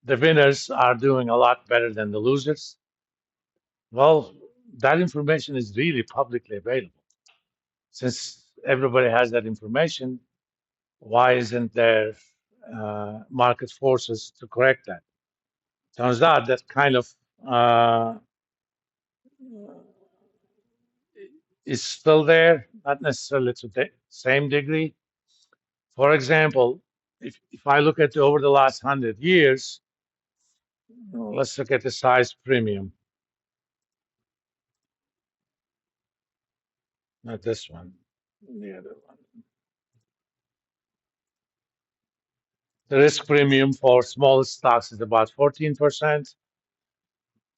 the winners are doing a lot better than the losers. Well, that information is really publicly available. Since everybody has that information, why isn't there market forces to correct that? Turns out that kind of uh, is still there, not necessarily to the same degree. For example, if I look at over the last 100 years, let's look at the size premium, not this one, the other one. The risk premium for small stocks is about 14%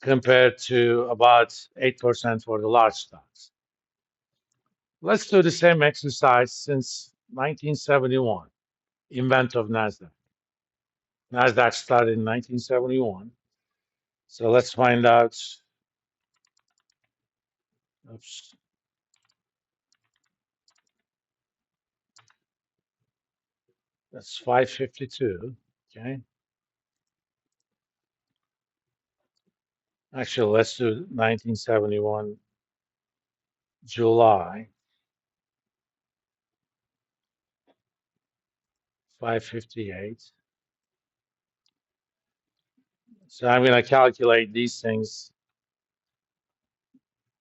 compared to about 8% for the large stocks. Let's do the same exercise since 1971, invent of NASDAQ. NASDAQ started in 1971. So let's find out. Oops, that's 552. Okay. Actually, let's do 1971 July 558. So I'm going to calculate these things,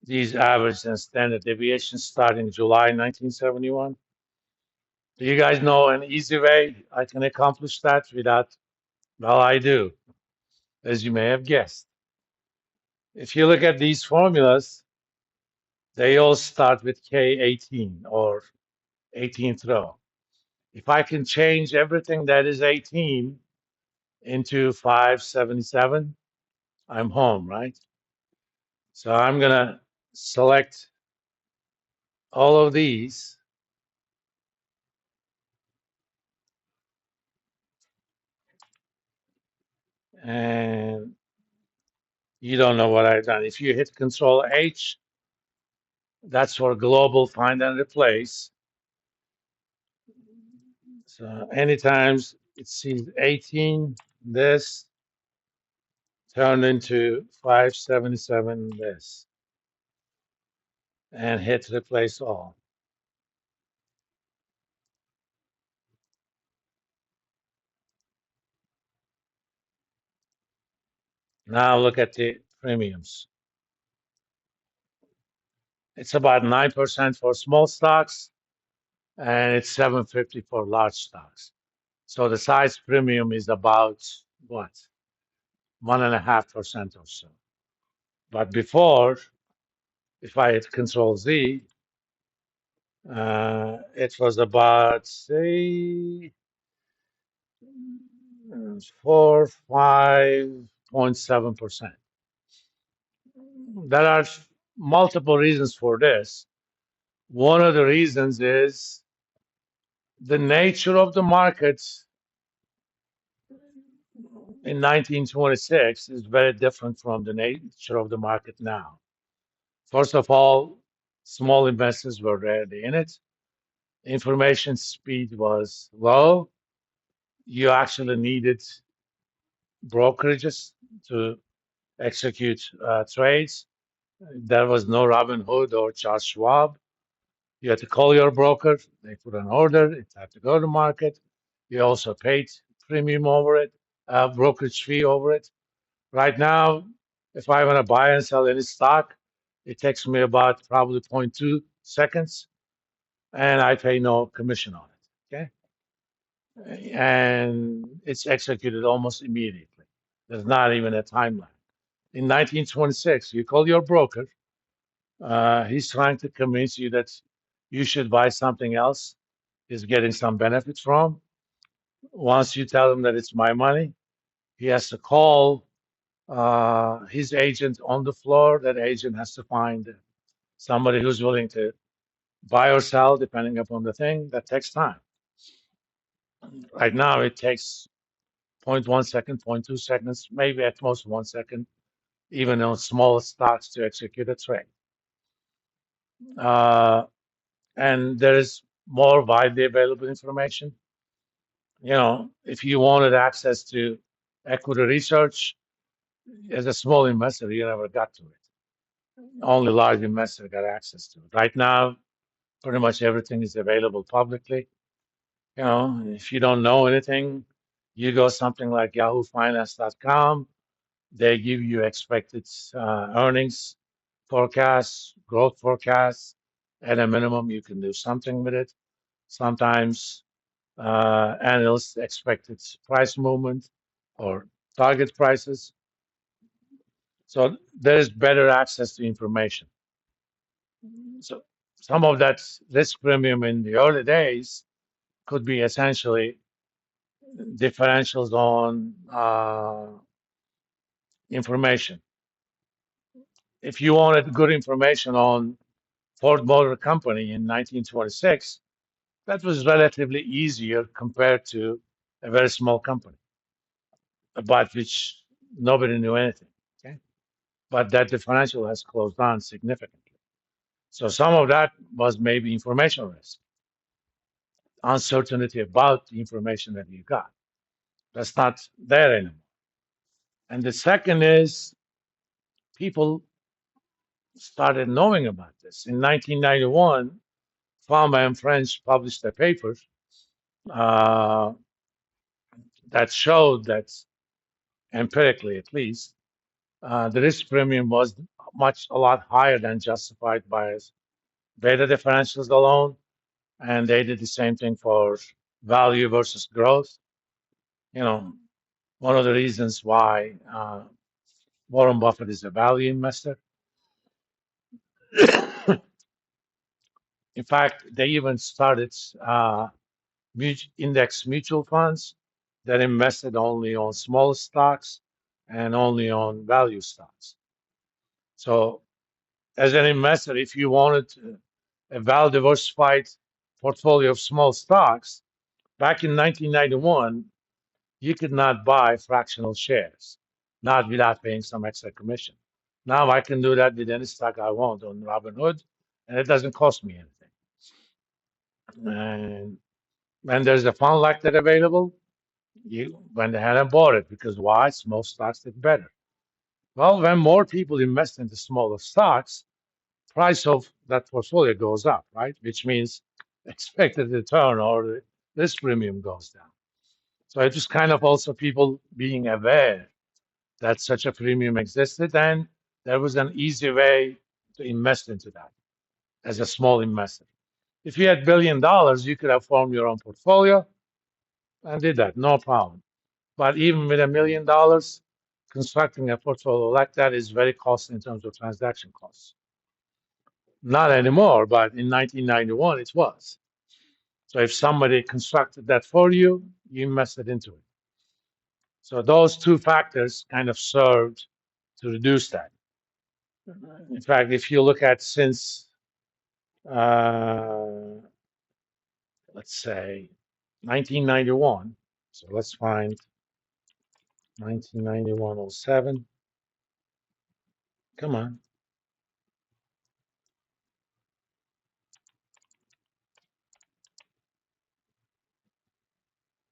these average and standard deviations starting July 1971. Do you guys know an easy way I can accomplish that without? Well, I do, as you may have guessed. If you look at these formulas, they all start with K18 or 18th row. If I can change everything that is 18 into 577, I'm home, right? So I'm going to select all of these. And you don't know what I've done. If you hit Control H, that's for global find and replace. So anytime it sees 18, this turned into 577, this, and hit replace all. Now look at the premiums. It's about 9% for small stocks, and it's 750 for large stocks. So the size premium is about what? 1.5% or so. But before, if I hit Control Z, it was about, say, 4, 5.7%. There are multiple reasons for this. One of the reasons is the nature of the market in 1926 is very different from the nature of the market now. First of all, small investors were rarely in it. Information speed was low. You actually needed brokerages to execute trades. There was no Robinhood or Charles Schwab. You had to call your broker. They put an order. It had to go to market. You also paid premium over it, brokerage fee over it. Right now, if I want to buy and sell any stock, it takes me about probably zero point 0.2 seconds, and I pay no commission on it. Okay, and it's executed almost immediately. There's not even a timeline. In 1926, you call your broker. He's trying to convince you that you should buy something else. He's getting some benefits from. Once you tell him that it's my money, he has to call his agent on the floor. That agent has to find somebody who's willing to buy or sell, depending upon the thing. That takes time. Right now, it takes zero point 0.1 second, 0.2 seconds, maybe at most 1 second, even on small stocks to execute a trade. And there is more widely available information. You know, if you wanted access to Equity research, as a small investor, you never got to it. Only large investors got access to it. Right now, pretty much everything is available publicly. You know, if you don't know anything, you go something like yahoofinance.com. They give you expected earnings forecasts, growth forecasts. At a minimum, you can do something with it. Sometimes analysts expected price movement or target prices. So there's better access to information. So some of that risk premium in the early days could be essentially differentials on information. If you wanted good information on Ford Motor Company in 1926, that was relatively easier compared to a very small company about which nobody knew anything. Okay, but that differential has closed down significantly. So some of that was maybe information risk, uncertainty about the information that you got. That's not there anymore. And the second is people started knowing about this. In 1991, Farmer and French published a paper uh, that showed that, empirically at least, the risk premium was a lot higher than justified by beta differentials alone. And they did the same thing for value versus growth. You know, one of the reasons why Warren Buffett is a value investor. In fact, they even started index mutual funds that invested only on small stocks and only on value stocks. So, as an investor, if you wanted a well diversified portfolio of small stocks, back in 1991, you could not buy fractional shares, not without paying some extra commission. Now I can do that with any stock I want on Robinhood, and it doesn't cost me anything. And when there's a fund like that available, you went ahead and bought it because why? Small stocks did better. Well, when more people invest into smaller stocks, price of that portfolio goes up, right? Which means expected return or the risk premium goes down. So it was kind of also people being aware that such a premium existed, and there was an easy way to invest into that as a small investor. If you had $1 billion, you could have formed your own portfolio and did that, no problem. But even with $1 million, constructing a portfolio like that is very costly in terms of transaction costs. Not anymore, but in 1991 it was. So if somebody constructed that for you, you invested into it. So those two factors kind of served to reduce that. In fact, if you look at since, uh, let's say, 1991, so let's find 1991-07. Come on.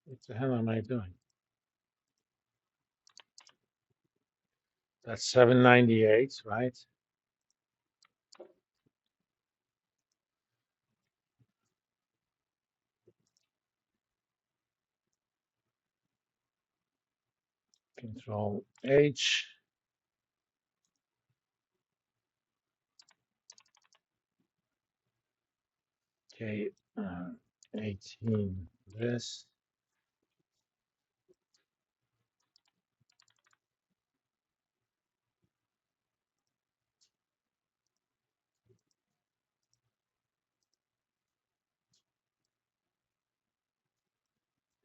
What the hell am I doing? That's 798, right? Control H. Okay, 18 this.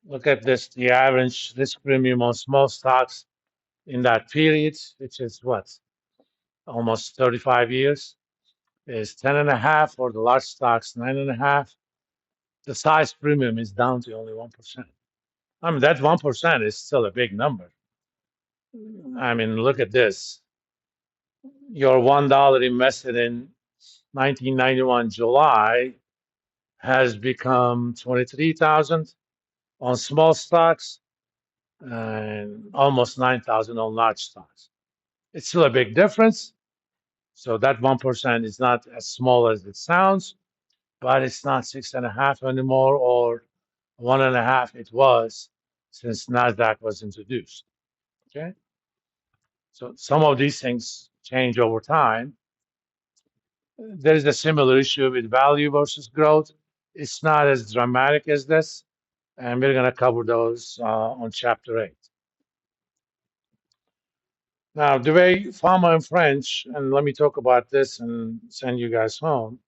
Look at this, the average risk premium on small stocks in that period, which is what, almost 35 years, is 10.5, for the large stocks, 9.5. The size premium is down to only 1%. I mean, that 1% is still a big number. I mean, look at this. Your $1 invested in 1991 July has become 23,000 on small stocks, and almost 9,000 on large stocks. It's still a big difference. So that 1% is not as small as it sounds, but it's not 6.5 anymore or 1.5 it was since NASDAQ was introduced. Okay. So some of these things change over time. There is a similar issue with value versus growth. It's not as dramatic as this, and we're going to cover those on chapter 8. Now, the way pharma and French, and let me talk about this and send you guys home.